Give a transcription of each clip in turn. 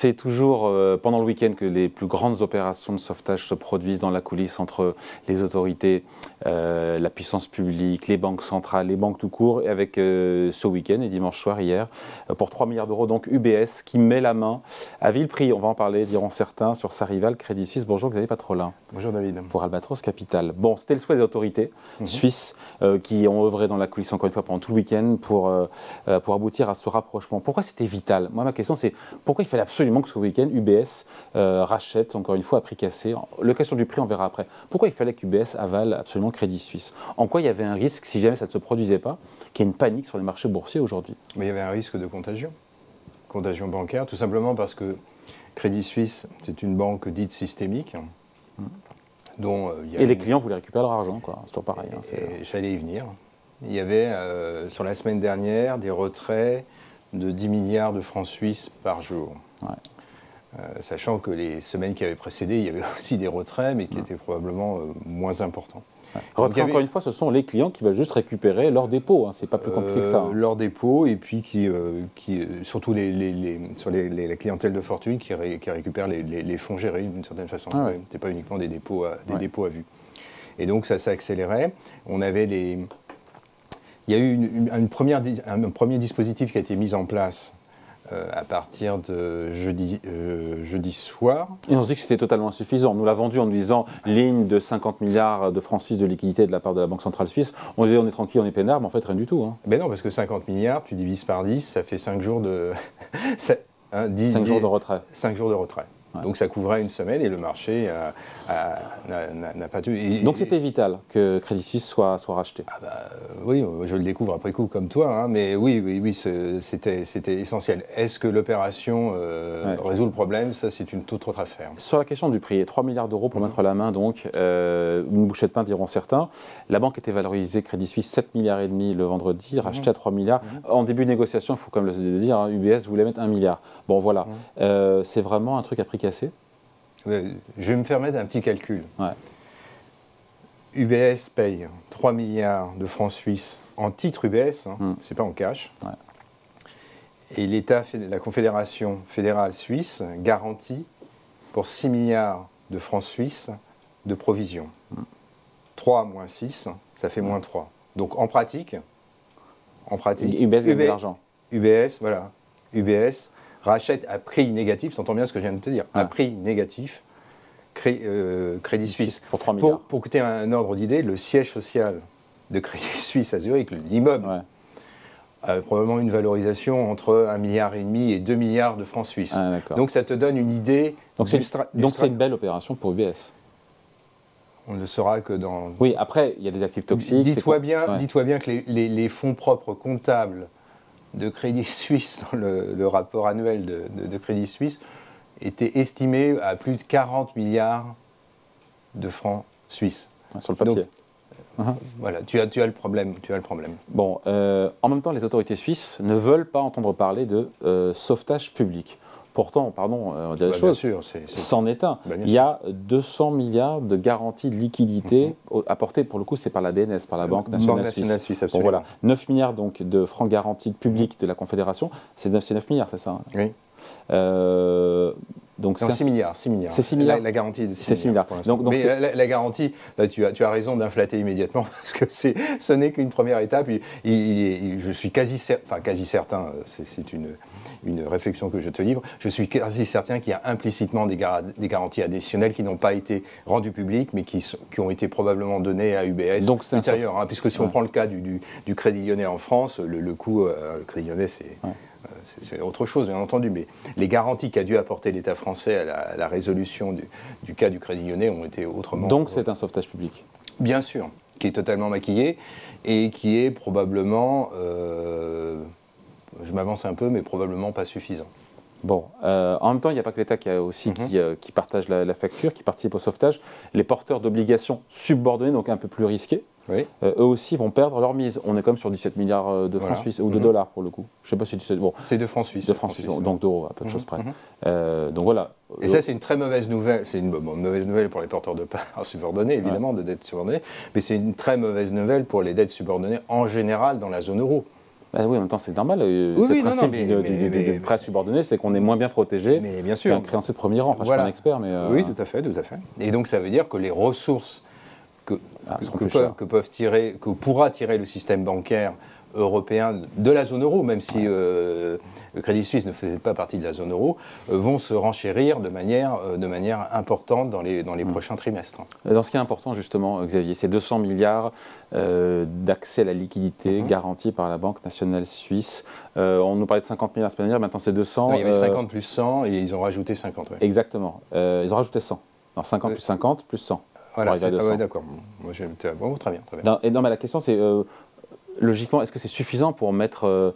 C'est toujours pendant le week-end que les plus grandes opérations de sauvetage se produisent dans la coulisse entre les autorités, la puissance publique, les banques centrales, les banques tout court, et avec ce week-end et dimanche soir hier, pour 3 milliards d'euros, donc UBS qui met la main à vil prix. On va en parler, diront certains, sur sa rivale Crédit Suisse. Bonjour Xavier Patrolin. Bonjour David. Pour Albatros Capital. Bon, c'était le souhait des autorités suisses qui ont œuvré dans la coulisse encore une fois pendant tout le week-end pour aboutir à ce rapprochement. Pourquoi c'était vital? Moi, ma question, c'est pourquoi il fallait absolument que ce week-end, UBS rachète, encore une fois, à prix cassé. La question du prix, on verra après. Pourquoi il fallait qu'UBS avale absolument Crédit Suisse? En quoi il y avait un risque, si jamais ça ne se produisait pas, qu'il y ait une panique sur les marchés boursiers aujourd'hui? Mais il y avait un risque de contagion bancaire, tout simplement parce que Crédit Suisse, c'est une banque dite systémique. Dont, et les clients voulaient récupérer leur argent, quoi. C'est toujours pareil. J'allais y venir. Il y avait, sur la semaine dernière, des retraits de 10 milliards de francs suisses par jour. Ouais. Sachant que les semaines qui avaient précédé, il y avait aussi des retraits, mais qui étaient probablement moins importants. Ouais. Retrait, encore une fois, ce sont les clients qui veulent juste récupérer leur dépôt. Hein. C'est pas plus compliqué que ça. Hein. Leur dépôt, et puis surtout sur la clientèle de fortune qui récupère les fonds gérés d'une certaine façon. Ah ouais. Ce n'est pas uniquement des dépôts à vue. Et donc ça s'accélérait. On avait il y a eu un premier dispositif qui a été mis en place à partir de jeudi soir. Et on se dit que c'était totalement insuffisant. On nous l'a vendu en nous disant ligne de 50 milliards de francs suisses de liquidité de la part de la Banque centrale suisse. On disait on est tranquille, on est peinard, mais en fait rien du tout. Hein. Ben non, parce que 50 milliards, tu divises par 10, ça fait 5 jours de... 5 jours de retrait. 5 jours de retrait. Ouais. Donc ça couvrait une semaine et le marché n'a pas tenu. Donc c'était vital que Crédit Suisse soit racheté. Oui, je le découvre après coup comme toi, hein, mais oui, c'était essentiel. Est-ce que l'opération résout le problème? Ça, c'est une toute autre affaire. Sur la question du prix, 3 milliards d'euros pour mettre la main, donc une bouchée de pain diront certains. La banque était valorisée, Crédit Suisse, 7 milliards et demi le vendredi, racheté à 3 milliards. En début de négociation, il faut quand même le dire, hein, UBS voulait mettre 1 milliard. Bon voilà, c'est vraiment un truc à prix cassé. Je vais me permettre un petit calcul. Ouais. UBS paye 3 milliards de francs suisses en titre UBS, c'est pas en cash. Ouais. Et l'État, la Confédération fédérale suisse, garantit pour 6 milliards de francs suisses de provisions. 3 moins 6, ça fait moins 3. Donc en pratique UBS gagne de l'argent. UBS rachète à prix négatif, tu entends bien ce que je viens de te dire, à prix négatif, Crédit Suisse. Pour 3 milliards. Pour que tu aies un ordre d'idée, le siège social de Crédit Suisse à Zurich, l'immeuble, a probablement une valorisation entre 1,5 milliard et 2 milliards de francs suisses. Donc ça te donne une idée. Donc c'est une belle opération pour UBS. On ne le saura que dans... Oui, après, il y a des actifs toxiques. Dis-toi bien que les fonds propres comptables de Crédit Suisse, dans le rapport annuel de Crédit Suisse, était estimé à plus de 40 milliards de francs suisses. Sur le papier. Donc, voilà, tu as le problème. Bon, en même temps, les autorités suisses ne veulent pas entendre parler de sauvetage public. Pourtant, on va dire les choses, c'en est un. Il y a 200 milliards de garanties de liquidité apportées, pour le coup, c'est par la DNS, par la Banque nationale suisse. Absolument. Bon, voilà. 9 milliards donc, de francs garantis publics de la Confédération, c'est 9 milliards, c'est ça? Oui. Donc c'est 6 milliards. C'est 6 milliards. La garantie de 6 milliards. Donc mais la garantie, là, tu as raison d'inflater immédiatement, parce que ce n'est qu'une première étape. Je suis quasi certain, c'est une réflexion que je te livre, je suis quasi certain qu'il y a implicitement des garanties additionnelles qui n'ont pas été rendues publiques, mais qui ont été probablement données à UBS ultérieures. Puisque si on prend le cas du Crédit Lyonnais en France, le coût, le Crédit Lyonnais, c'est autre chose, bien entendu, mais les garanties qu'a dû apporter l'État français à la résolution du cas du Crédit Lyonnais ont été autrement... Donc c'est un sauvetage public? Bien sûr, qui est totalement maquillé et qui est probablement, je m'avance un peu, mais probablement pas suffisant. Bon, en même temps, il n'y a pas que l'État qui partage la facture, qui participe au sauvetage. Les porteurs d'obligations subordonnées, donc un peu plus risqués, eux aussi vont perdre leur mise. On est comme sur 17 milliards de francs suisses, ou de dollars pour le coup. Je ne sais pas si c'est... Bon, c'est de francs suisses. De francs suisses, donc d'euros, à peu de choses près. Donc voilà. Et ça, c'est une très mauvaise nouvelle. C'est une mauvaise nouvelle pour les porteurs de parts subordonnées, évidemment, de dettes subordonnées, mais c'est une très mauvaise nouvelle pour les dettes subordonnées en général dans la zone euro. Bah oui, en même temps, c'est normal. Oui, C'est oui, le non, principe non, du prêt subordonné, c'est qu'on est moins bien protégé mais bien sûr. qu'un créancier de premier rang. Enfin, Voilà. je suis pas un expert, mais... Oui, tout à fait, tout à fait. Et donc, ça veut dire que les ressources seront plus chères. que pourra tirer le système bancaire européen de la zone euro, même si le Crédit Suisse ne fait pas partie de la zone euro, vont se renchérir de manière importante dans les prochains trimestres. Dans ce qui est important, justement, Xavier, c'est 200 milliards d'accès à la liquidité garantis par la Banque nationale suisse. On nous parlait de 50 milliards la semaine dernière, maintenant c'est 200. Non, il y avait 50 plus 100 et ils ont rajouté 50. Ouais. Exactement. Ils ont rajouté 100. Alors 50 plus 50 plus 100. Voilà, d'accord. Moi, bon, très bien. Non, mais la question, c'est... logiquement, est-ce que c'est suffisant pour mettre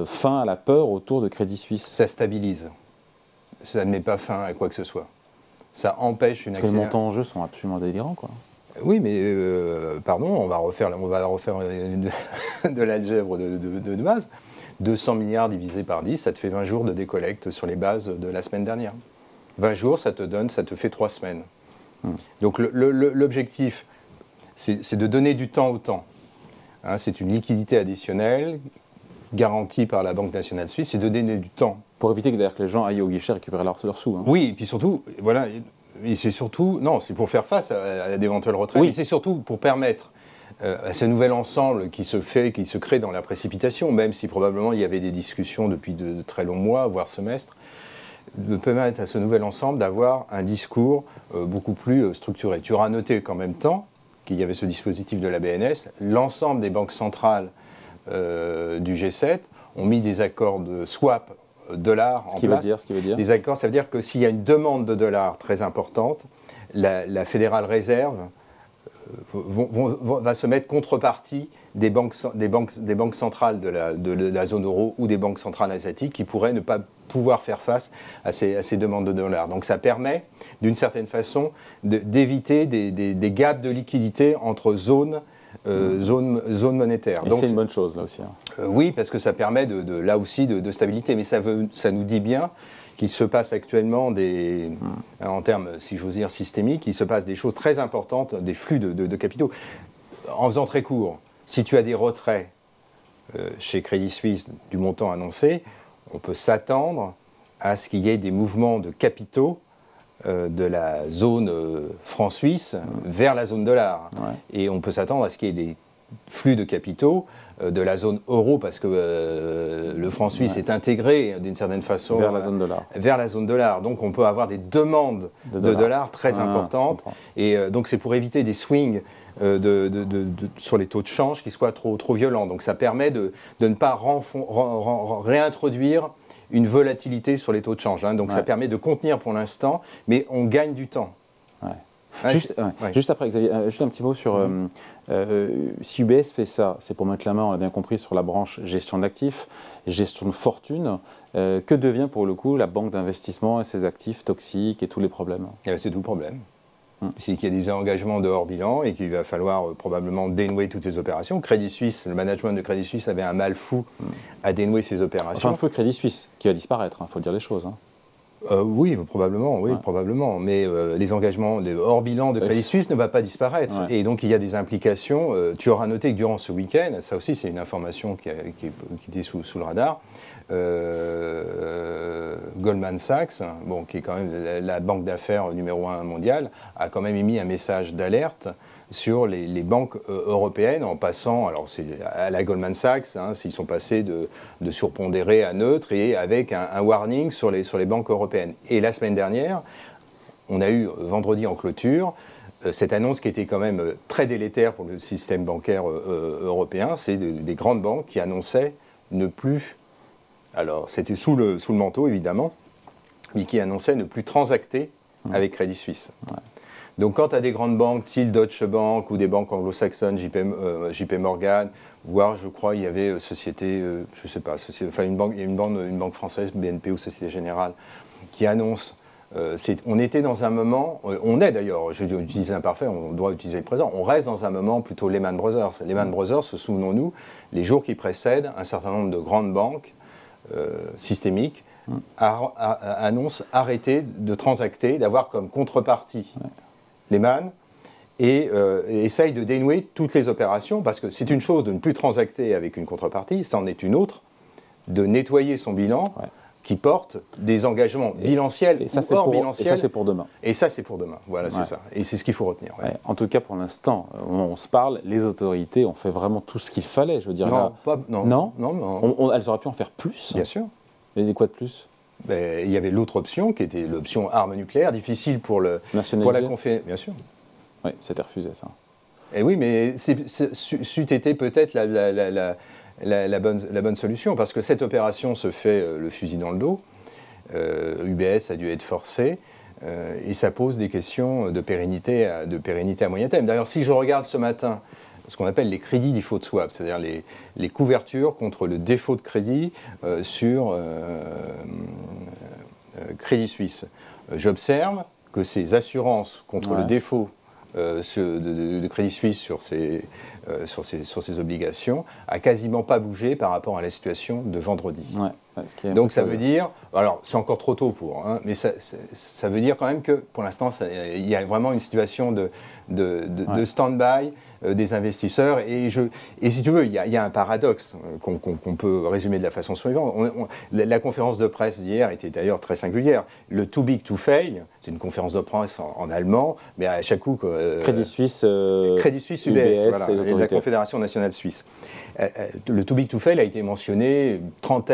fin à la peur autour de Crédit Suisse? Ça stabilise. Ça ne met pas fin à quoi que ce soit. Ça empêche une accélération. Parce que les montants en jeu sont absolument délirants, quoi. Oui, mais pardon, on va refaire de l'algèbre de base. 200 milliards divisé par 10, ça te fait 20 jours de décollecte sur les bases de la semaine dernière. 20 jours, ça te fait 3 semaines. Donc l'objectif, c'est de donner du temps au temps. Hein, c'est une liquidité additionnelle garantie par la Banque nationale suisse, c'est de donner du temps. Pour éviter que les gens aillent au guichet récupérer leurs sous. Hein. Oui, et puis surtout, voilà, et c'est surtout, non, c'est pour faire face à d'éventuels retraits, mais c'est surtout pour permettre à ce nouvel ensemble qui se crée dans la précipitation, même si probablement il y avait des discussions depuis de très longs mois, voire semestres, de permettre à ce nouvel ensemble d'avoir un discours beaucoup plus structuré. Tu auras noté qu'en même temps qu'il y avait ce dispositif de la BNS, l'ensemble des banques centrales du G7 ont mis des accords de swap dollars en place. Ce qui veut dire Des accords, ça veut dire que s'il y a une demande de dollars très importante, la Fédérale Réserve va se mettre contrepartie des banques centrales de la zone euro ou des banques centrales asiatiques qui pourraient ne pas pouvoir faire face à ces demandes de dollars. Donc ça permet, d'une certaine façon, d'éviter des gaps de liquidité entre zones monétaires. Et c'est une bonne chose, là aussi. Hein. Oui, parce que ça permet, là aussi, de stabilité. Mais ça nous dit bien qu'il se passe actuellement en termes, si j'ose dire, systémiques, il se passe des choses très importantes, des flux de capitaux. En faisant très court, si tu as des retraits chez Crédit Suisse du montant annoncé, on peut s'attendre à ce qu'il y ait des mouvements de capitaux de la zone franc-suisse vers la zone dollar. Ouais. Et on peut s'attendre à ce qu'il y ait des flux de capitaux de la zone euro, parce que le franc suisse est intégré d'une certaine façon vers la zone dollar. Vers la zone dollar. Donc on peut avoir des demandes de dollars très importantes. Et donc c'est pour éviter des swings sur les taux de change qui soient trop violents. Donc ça permet de ne pas réintroduire une volatilité sur les taux de change. Hein. Donc ça permet de contenir pour l'instant, mais on gagne du temps. Ouais. Juste après, Xavier, juste un petit mot sur si UBS fait ça, c'est pour mettre la main, on l'a bien compris, sur la branche gestion d'actifs, gestion de fortune. Que devient pour le coup la banque d'investissement et ses actifs toxiques et tous les problèmes? C'est tout le problème. C'est qu'il y a des engagements de hors bilan et qu'il va falloir probablement dénouer toutes ces opérations. Crédit Suisse, le management de Crédit Suisse avait un mal fou à dénouer ces opérations. Enfin, un feu Crédit Suisse qui va disparaître, il faut dire les choses. Hein. Oui, probablement. Mais les engagements hors bilan de Crédit Suisse ne va pas disparaître. Ouais. Et donc, il y a des implications. Tu auras noté que durant ce week-end, ça aussi, c'est une information qui était sous le radar, Goldman Sachs, qui est quand même la banque d'affaires numéro 1 mondiale, a quand même émis un message d'alerte sur les banques européennes en passant, alors c'est à la Goldman Sachs, s'ils sont passés de surpondéré à neutre et avec un warning sur les banques européennes. Et la semaine dernière, on a eu vendredi en clôture cette annonce qui était quand même très délétère pour le système bancaire européen, c'est des grandes banques qui annonçaient ne plus, alors c'était sous le manteau évidemment, mais qui annonçaient ne plus transacter avec Crédit Suisse. Ouais. Donc quand tu as des grandes banques, style Deutsche Bank ou des banques anglo-saxonnes, JP Morgan, voire je crois il y avait Société, je sais pas, une banque française, BNP ou Société Générale, qui annonce, on était dans un moment, on est d'ailleurs, je dois utiliser l'imparfait, on doit utiliser le présent, on reste dans un moment plutôt Lehman Brothers. Lehman Brothers, souvenons-nous, les jours qui précèdent, un certain nombre de grandes banques systémiques annoncent arrêter de transacter, d'avoir comme contrepartie Lehman et essaye de dénouer toutes les opérations, parce que c'est une chose de ne plus transacter avec une contrepartie, ça en est une autre, de nettoyer son bilan qui porte des engagements bilanciels ou hors bilanciels. Et ça, c'est pour demain. Et ça, c'est pour demain. Voilà, c'est ça. Et c'est ce qu'il faut retenir. En tout cas, pour l'instant, au moment où on se parle, les autorités ont fait vraiment tout ce qu'il fallait. Je veux dire, non. Elles auraient pu en faire plus. Bien sûr. Mais quoi de plus? Il y avait l'autre option, qui était l'option arme nucléaire, difficile pour la Confédération. Bien sûr. Oui, c'était refusé, ça. Et oui, mais c'eût été peut-être la bonne solution, parce que cette opération se fait le fusil dans le dos. UBS a dû être forcé, et ça pose des questions de pérennité à moyen terme. D'ailleurs, si je regarde ce matin ce qu'on appelle les crédits default swap, c'est-à-dire les couvertures contre le défaut de crédit sur Crédit Suisse, j'observe que ces assurances contre le défaut de Crédit Suisse sur ses obligations a quasiment pas bougé par rapport à la situation de vendredi. Donc ça veut dire, alors c'est encore trop tôt pour, mais ça veut dire quand même que pour l'instant il y a vraiment une situation de stand-by des investisseurs, et si tu veux, il y a un paradoxe qu'on peut résumer de la façon suivante. La conférence de presse d'hier était d'ailleurs très singulière. Le too big to fail, c'est une conférence de presse en allemand, mais à chaque coup Crédit Suisse, UBS, voilà, et la Confédération nationale suisse. Le too big to fail a été mentionné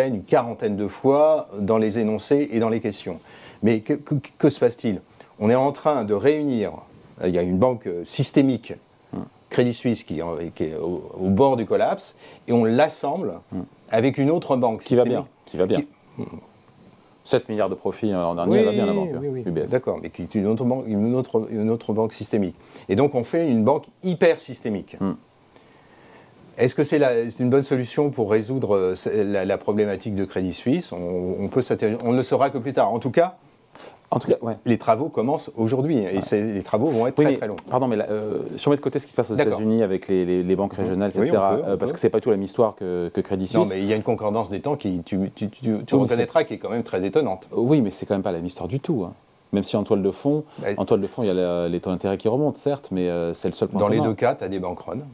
une quarantaine de fois dans les énoncés et dans les questions. Mais que se passe-t-il? On est en train de réunir, il y a une banque systémique, Crédit Suisse, qui est au bord du collapse, et on l'assemble avec une autre banque systémique. Qui va bien. 7 milliards de profits l'an dernier, elle va bien la banque, UBS. D'accord, mais qui est une autre banque systémique. Et donc on fait une banque hyper systémique. Est-ce que c'est une bonne solution pour résoudre la problématique de Crédit Suisse? On ne le saura que plus tard. En tout cas, les travaux commencent aujourd'hui, et les travaux vont être très longs. Pardon, mais si on met de côté ce qui se passe aux États-Unis avec les banques régionales, etc., parce que c'est pas du tout la même histoire que Crédit Suisse. Non, mais il y a une concordance des temps qui, tu reconnaîtras, qui est quand même très étonnante. Oui, mais c'est quand même pas la même histoire du tout. Même si en toile de fond, il y a les taux d'intérêt qui remontent, certes, mais c'est le seul point commun. Dans les deux cas, tu as des bank runs.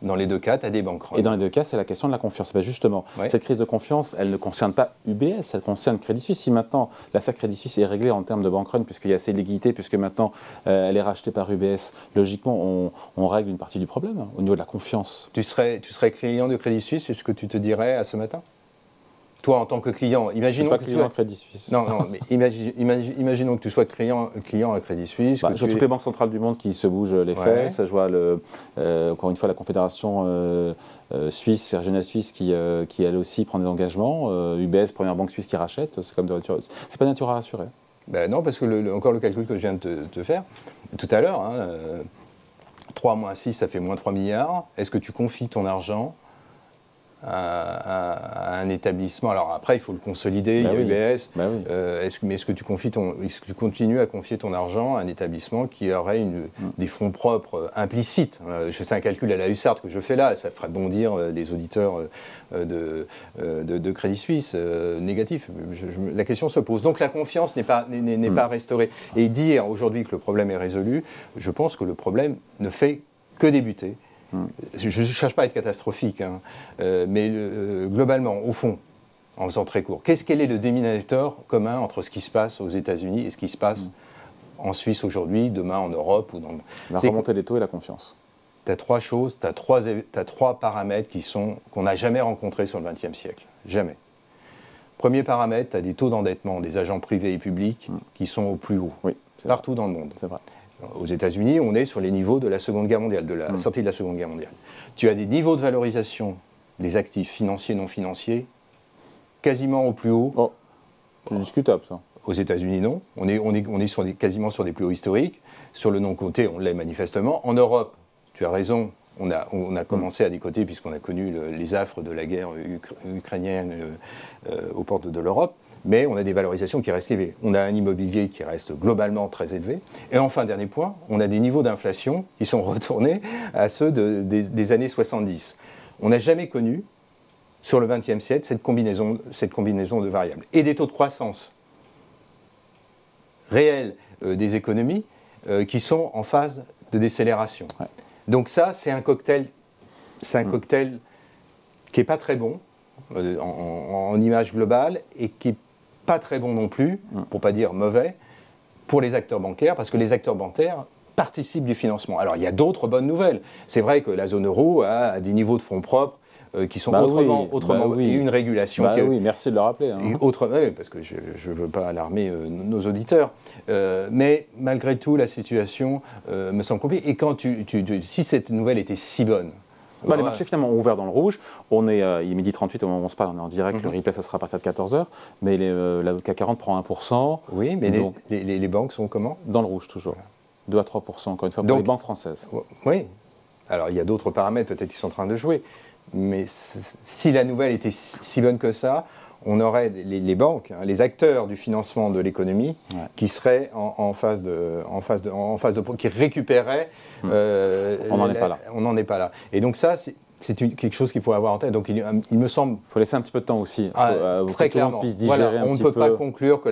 Dans les deux cas, tu as des bank runs. Et dans les deux cas, c'est la question de la confiance. Justement, cette crise de confiance, elle ne concerne pas UBS, elle concerne Crédit Suisse. Si maintenant l'affaire Crédit Suisse est réglée en termes de bank run, puisqu'il y a assez de liquidités, puisque maintenant elle est rachetée par UBS, logiquement, on règle une partie du problème au niveau de la confiance. Tu serais client de Crédit Suisse, c'est ce que tu te dirais à ce matin? Toi, en tant que client, imaginons que tu sois Crédit Suisse. Non, mais imaginons que tu sois client à Crédit Suisse. Je vois toutes les banques centrales du monde qui se bougent les fesses. Je vois encore une fois la Confédération suisse, régionale suisse, qui elle aussi prend des engagements. UBS, première banque suisse qui rachète. C'est comme de nature. C'est pas de nature à rassurer. Non, parce que encore le calcul que je viens de te faire tout à l'heure, 3 moins 6, ça fait moins 3 milliards. Est-ce que tu confies ton argent à un établissement? Alors après, il faut le consolider, il y a UBS. Est-ce que tu continues à confier ton argent à un établissement qui aurait des fonds propres implicites? C'est un calcul à la hussarde que je fais là, ça ferait bondir les auditeurs de Crédit Suisse négatifs. La question se pose. Donc la confiance n'est pas restaurée. Et dire aujourd'hui que le problème est résolu, je pense que le problème ne fait que débuter. Je ne cherche pas à être catastrophique, mais globalement, au fond, en faisant très court, quel est le dénominateur commun entre ce qui se passe aux États-Unis et ce qui se passe en Suisse aujourd'hui, demain en Europe ou dans... La remontée des taux et la confiance. Tu as 3 choses, tu as 3 paramètres qu'on n'a jamais rencontrés sur le XXe siècle. Jamais. Premier paramètre, tu as des taux d'endettement des agents privés et publics qui sont au plus haut, partout dans le monde. C'est vrai. Aux États-Unis, on est sur les niveaux de la Seconde Guerre mondiale, de la sortie de la Seconde Guerre mondiale. Tu as des niveaux de valorisation des actifs financiers, non financiers, quasiment au plus haut. Oh, c'est discutable, ça. Aux États-Unis, non. On est quasiment sur des plus hauts historiques. Sur le non-coté, on l'est manifestement. En Europe, tu as raison, on a commencé à décoter puisqu'on a connu les affres de la guerre ukrainienne aux portes de l'Europe. Mais on a des valorisations qui restent élevées. On a un immobilier qui reste globalement très élevé. Et enfin, dernier point, on a des niveaux d'inflation qui sont retournés à ceux des années 70. On n'a jamais connu, sur le XXe siècle, cette combinaison de variables. Et des taux de croissance réels des économies qui sont en phase de décélération. Ouais. Donc ça, c'est un cocktail qui n'est pas très bon en image globale et qui n'est pas très bon non plus, pour ne pas dire mauvais, pour les acteurs bancaires, parce que les acteurs bancaires participent du financement. Alors il y a d'autres bonnes nouvelles. C'est vrai que la zone euro a des niveaux de fonds propres qui sont autrement et une régulation. Oui, merci de le rappeler. Hein. Oui, parce que je ne veux pas alarmer nos auditeurs. Mais malgré tout, la situation me semble compliquée. Et quand si cette nouvelle était si bonne, les marchés finalement ont ouvert dans le rouge. Il est 12h38 au moment où on se parle, on est en direct. Le replay, ça sera à partir de 14h. Mais la CAC 40 prend 1%. Oui, mais les banques sont comment? Dans le rouge toujours. 2 à 3%, encore une fois, pour les banques françaises. Oui. Alors, il y a d'autres paramètres peut-être qui sont en train de jouer. Mais si la nouvelle était si bonne que ça, on aurait les banques, les acteurs du financement de l'économie, qui seraient en phase qui récupéraient. On n'en est pas là. On n'en est pas là. Et donc ça, c'est quelque chose qu'il faut avoir en tête. Donc il me semble. Il faut laisser un petit peu de temps aussi. Très clairement. Voilà, on ne peut pas conclure que,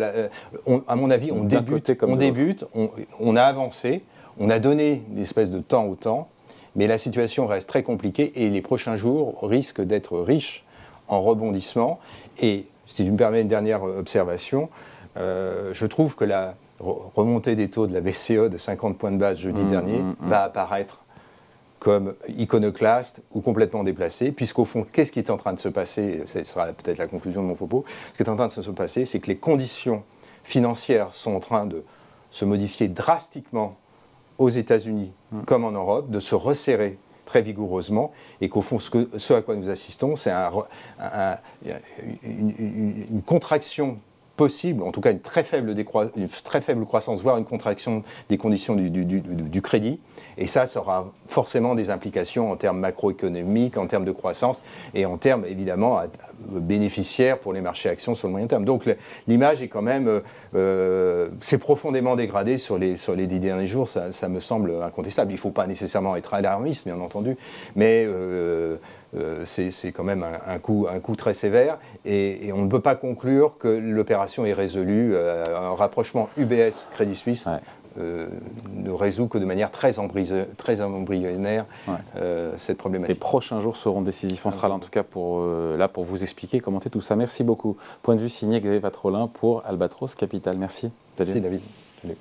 à mon avis, on a avancé, on a donné une espèce de temps au temps, mais la situation reste très compliquée et les prochains jours risquent d'être riches en rebondissements. Et si tu me permets une dernière observation, je trouve que la remontée des taux de la BCE de 50 points de base jeudi dernier va apparaître comme iconoclaste ou complètement déplacé, puisqu'au fond, qu'est-ce qui est en train de se passer? Ce sera peut-être la conclusion de mon propos. Ce qui est en train de se passer, c'est que les conditions financières sont en train de se modifier drastiquement aux États-Unis comme en Europe, de se resserrer très vigoureusement, et qu'au fond, ce à quoi nous assistons, c'est une contraction possible, en tout cas une très faible croissance, voire une contraction des conditions du crédit. Et ça aura forcément des implications en termes macroéconomiques, en termes de croissance et en termes évidemment bénéficiaires pour les marchés actions sur le moyen terme. Donc l'image est quand même, c'est profondément dégradé sur les 10 derniers jours, ça me semble incontestable. Il ne faut pas nécessairement être alarmiste, bien entendu, mais c'est quand même un coup très sévère et on ne peut pas conclure que l'opération est résolue. Un rapprochement UBS-Crédit Suisse ne résout que de manière très embryonnaire cette problématique. Les prochains jours seront décisifs. On sera là en tout cas pour vous expliquer, commenter tout ça. Merci beaucoup. Point de vue signé Xavier Patrolin pour Albatros Capital. Merci. Merci David. Salut.